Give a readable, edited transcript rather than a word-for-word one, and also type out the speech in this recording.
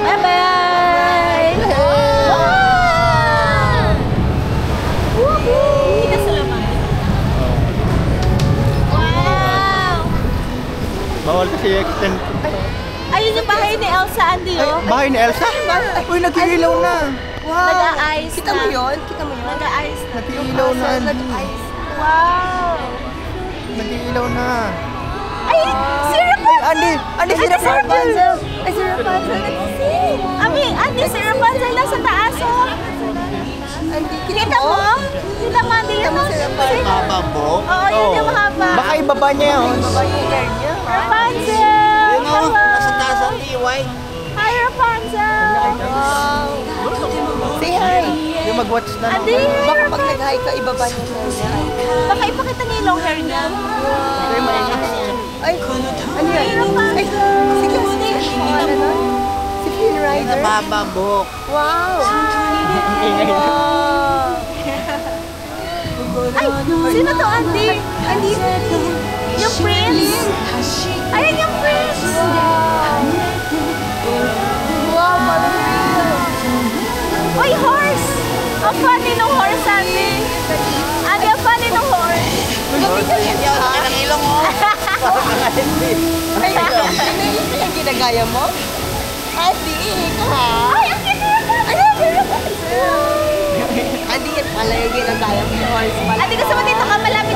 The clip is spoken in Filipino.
Bye-bye! Kita sa laman. Wow! Bawal kasi extend. Ayun yung bahay ni Elsa, Andy, oh. Bahay ni Elsa? Uy, nag-iilaw na. Wow! Nag-a-ice Kita mo na. yun? Kita mo yun? Nag-a-ice na. Nag-iilaw na. Nag-ice. Wow! Nag-iilaw na. Ay! Si Rapunzel! Andy, si Rapunzel! Ay, si Rapunzel nagising! Andy, si Rapunzel nasa taas, oh. Andy, Kita mo? Kita mo, Andy. Kita mo si Rapunzel. Mababo? Oo, yun yung mahaba. Baka ibaba niya yun. Baba yung hair niya. Rapunzel! Hello! Nasa taas ang white. Hi, Rapunzel! Wow! Say hi! Yung mag-watch na lang. Andy! Baka pag nag-hi ka, ibaba niya yung hair niya. Baka ipakita niya yung long hair niya. Ay, ano yan? Ay, sige, sige. Ano nun? Si Flynn Rider. Mababo. Wow! Ay! Sino to, Andy? Andy! Yung prince? Ayan yung prince! Wow, parang real! Uy, horse! Ang funny nung horse, Andy! Andy, ang funny nung horse! Ang ilong mo! Ay, ano yung ginagaya mo? Andy, ha? Ay, ang cute nila! Andy, pala yung ginagaya mo. Horse pala. Andy, gusto mo dito ka malapit